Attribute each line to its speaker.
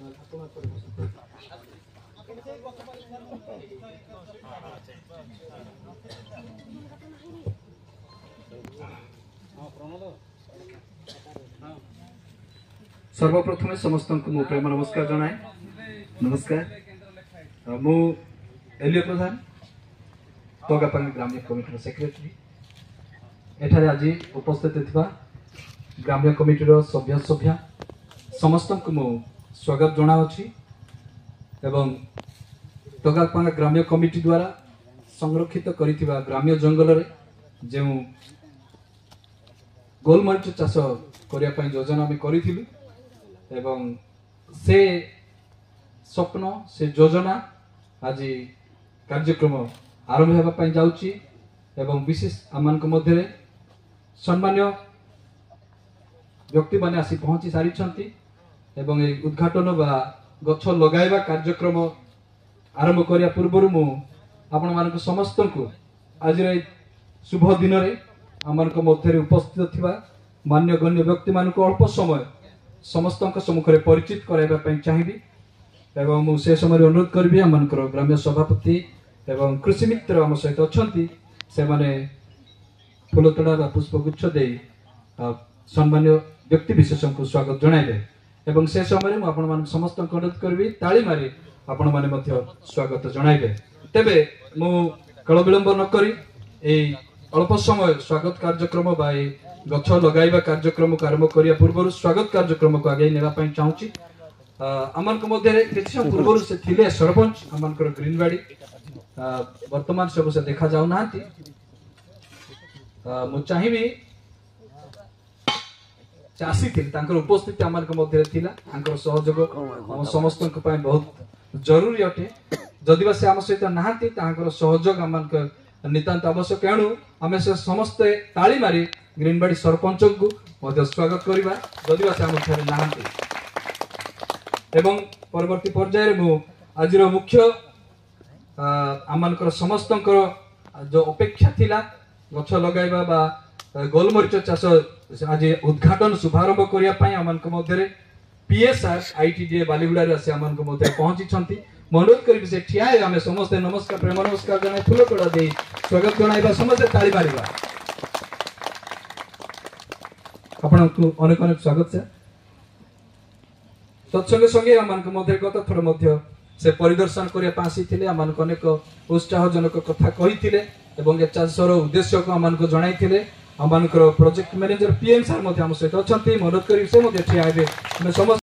Speaker 1: सर्वप्रथमे समस्त को प्रेम नमस्कार जनाए। नमस्कार मु एलियो प्रधान तोगापांगी ग्राम्य कमिटी सेक्रेटरी एठारे आज उपस्थित थिबा ग्राम्य कमिटी सभ्य सभ्या समस्त को मु स्वागत जनाउछि एवं तोगापांगा ग्राम्य कमिटी द्वारा संरक्षित करिथिबा ग्राम्य जंगल रे जे गोलमरीच चाष करिया पई योजना में करिथिलु एवं से स्वप्न से योजना आज कार्यक्रम आरंभ होगा पाई जाउची एवं विशेष आमान मध्य सम्मान्य व्यक्ति माने आसी पहुंची सारी छंती एवं ए उद्घाटन बा गछ लगाइबा कार्यक्रम आरंभ करिया पूर्व मु आपण मानक समस्त को आज शुभ दिन रे आमान मध्य उपस्थित थिबा मान्य गण्य व्यक्ति मानक अल्प समय समस्त सम्मुख में परिचित कराइबा चाहिए एवं मुझे समय अनुरोध करी आम ग्राम्य सभापति एवं कृषि मित्र आम सहित अच्छा से माने फूलतोड़ा पुष्पगुच्छ दे सम्मान्य व्यक्ति विशेष को स्वागत जनाइबे एवं से समय मुझे समस्त अनुरोध करी ताली मारी आपण मैंने स्वागत जनाइबे। तेबे मु काल विलंब नक अल्प समय स्वागत कार्यक्रम बा गछ लगाइबा कार्यक्रम को आरंभ करिया पूर्व स्वागत कार्यक्रम को आगे नेबा पई चाहूची। आमान को मध्य किछि पूर्व से थिले सरपंच आमान ग्रीनवाड़ी वर्तमान सब से देखा जाउ नांती मु चाहिबी चासी थिल तांकर उपस्थिति आमान को मध्य थिला तांकर सहयोग हम समस्त को पई बहुत जरूरी अटे जदिबा से आम सहित नांती तांकर सहयोग आमान को नितांत आवश्यक एणु आम से समस्ते ताली मारी ग्रीनवाड़ी सरपंच को मध्य स्वागत करवा जदिबा से आम ठारे नांती एवं परवर्ती पर्याय मु आज मुख्य आमानकर समस्त जो अपेक्षा थिला गछ लगाइबा बा गोलमरीच चाष आज उद्घाटन शुभारंभ करिया पई आमानक मध्य पीएसआर आईटीडीए बालीगुड़ा रे आसी आमानक मध्य पहुंची छंती अनुरोध करी से ठिया आमे समस्त नमस्कार प्रेम नमस्कार जनाई फूल तोड़ा दे स्वागत जनाइबा समस्त ताली मारिबा आपण को अनेक अनेक स्वागत से तत्संगे संगे आमानक मध्य गत थर मध्य से परिदर्शन करिया पासी थिले आमानक अनेक उत्साहजनक कथा कहिथिले एवं ए चाषर उद्देश्य को आमानक जणाइथिले आमानकर प्रोजेक्ट मैनेजर पीएम सर मध्य हम सहित अछंती अनुरोध करी से मध्य ठिया आबे समस्त